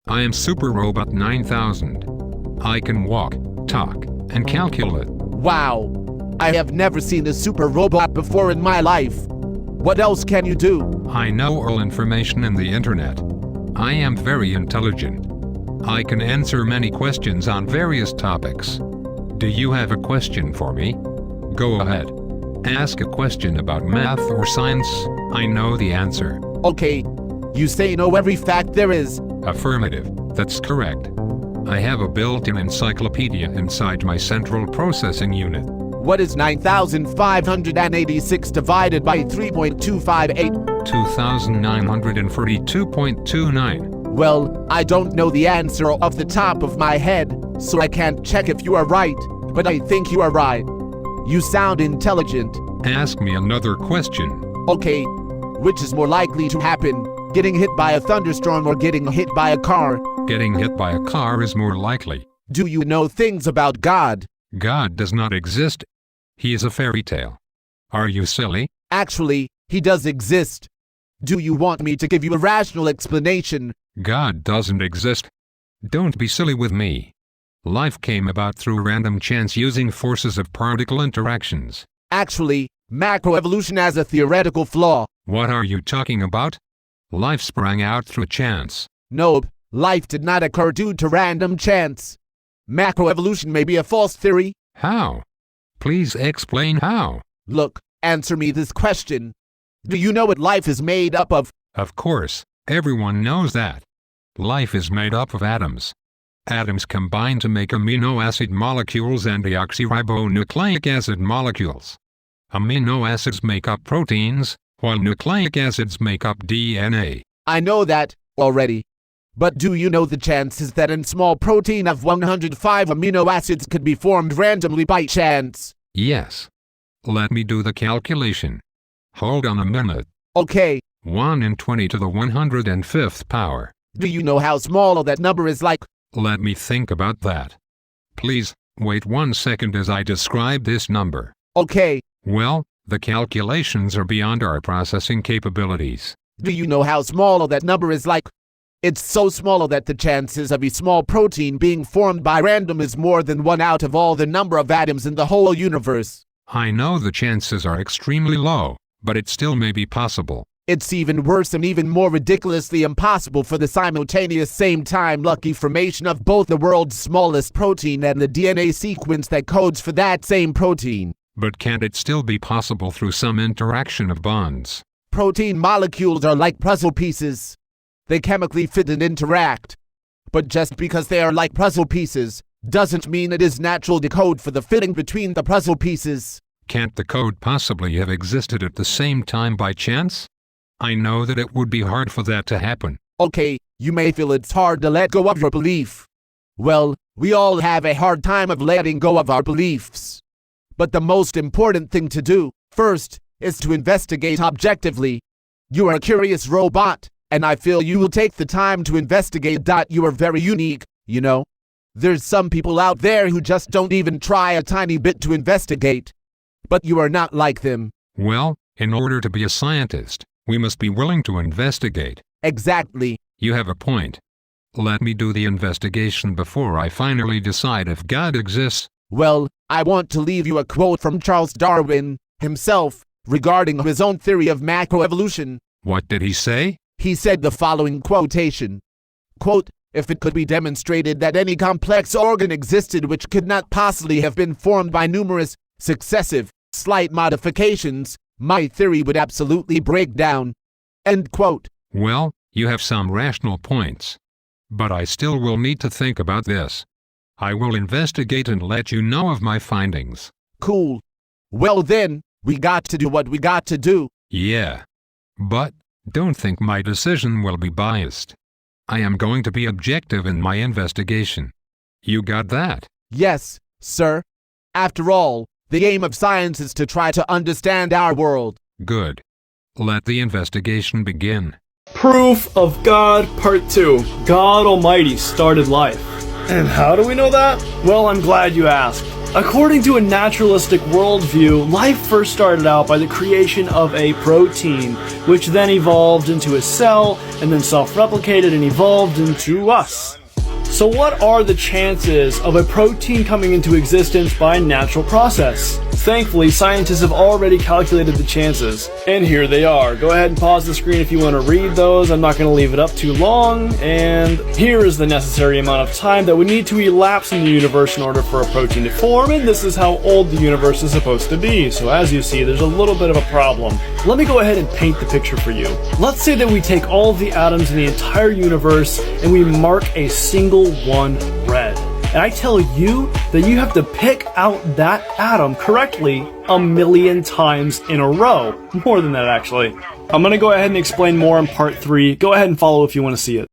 I am Super Robot 9000. I can walk, talk, and calculate. Wow. I have never seen a super robot before in my life. What else can you do? I know all information in the internet. I am very intelligent. I can answer many questions on various topics. Do you have a question for me? Go ahead. Ask a question about math or science. I know the answer. Okay. You say know every fact there is. Affirmative. That's correct. I have a built-in encyclopedia inside my central processing unit. What is 9,586 divided by 3.258? 2,942.29. Well, I don't know the answer off the top of my head, so I can't check if you are right, but I think you are right. You sound intelligent. Ask me another question. Okay. Which is more likely to happen? Getting hit by a thunderstorm or getting hit by a car? Getting hit by a car is more likely. Do you know things about God? God does not exist. He is a fairy tale. Are you silly? Actually, he does exist. Do you want me to give you a rational explanation? God doesn't exist. Don't be silly with me. Life came about through random chance using forces of particle interactions. Actually, macroevolution has a theoretical flaw. What are you talking about? Life sprang out through chance. Nope, life did not occur due to random chance. Macroevolution may be a false theory. How? Please explain how. Look, answer me this question. Do you know what life is made up of? Of course, everyone knows that. Life is made up of atoms. Atoms combine to make amino acid molecules and deoxyribonucleic acid molecules. Amino acids make up proteins, while nucleic acids make up DNA. I know that already. But do you know the chances that a small protein of 105 amino acids could be formed randomly by chance? Yes. Let me do the calculation. Hold on a minute. Okay. 1 in 20 to the 105th power. Do you know how small that number is like? Let me think about that. Please, wait 1 second as I describe this number. Okay. Well, the calculations are beyond our processing capabilities. Do you know how small that number is like? It's so small that the chances of a small protein being formed by random is more than 1 out of all the number of atoms in the whole universe. I know the chances are extremely low, but it still may be possible. It's even worse and even more ridiculously impossible for the simultaneous same-time lucky formation of both the world's smallest protein and the DNA sequence that codes for that same protein. But can't it still be possible through some interaction of bonds? Protein molecules are like puzzle pieces. They chemically fit and interact. But just because they are like puzzle pieces, doesn't mean it is natural to code for the fitting between the puzzle pieces. Can't the code possibly have existed at the same time by chance? I know that it would be hard for that to happen. Okay, you may feel it's hard to let go of your belief. Well, we all have a hard time of letting go of our beliefs. But the most important thing to do, first, is to investigate objectively. You are a curious robot, and I feel you will take the time to investigate. You are very unique, you know. There's some people out there who just don't even try a tiny bit to investigate. But you are not like them. Well, in order to be a scientist, we must be willing to investigate. Exactly. You have a point. Let me do the investigation before I finally decide if God exists. Well, I want to leave you a quote from Charles Darwin himself regarding his own theory of macroevolution. What did he say? He said the following quotation. Quote, "If it could be demonstrated that any complex organ existed which could not possibly have been formed by numerous, successive, slight modifications, my theory would absolutely break down." End quote. Well, you have some rational points. But I still will need to think about this. I will investigate and let you know of my findings. Cool. Well then, we got to do what we got to do. Yeah. But, don't think my decision will be biased. I am going to be objective in my investigation. You got that? Yes, sir. After all, the aim of science is to try to understand our world. Good. Let the investigation begin. Proof of God Part 2. God Almighty started life. And how do we know that? Well, I'm glad you asked. According to a naturalistic worldview, life first started out by the creation of a protein, which then evolved into a cell, and then self-replicated and evolved into us. So what are the chances of a protein coming into existence by natural process? Thankfully, scientists have already calculated the chances. And here they are. Go ahead and pause the screen if you want to read those. I'm not going to leave it up too long. And here is the necessary amount of time that would need to elapse in the universe in order for a protein to form, and this is how old the universe is supposed to be. So as you see, there's a little bit of a problem. Let me go ahead and paint the picture for you. Let's say that we take all of the atoms in the entire universe and we mark a single one red. And I tell you that you have to pick out that atom correctly 1,000,000 times in a row. More than that, actually. I'm going to go ahead and explain more in part 3. Go ahead and follow if you want to see it.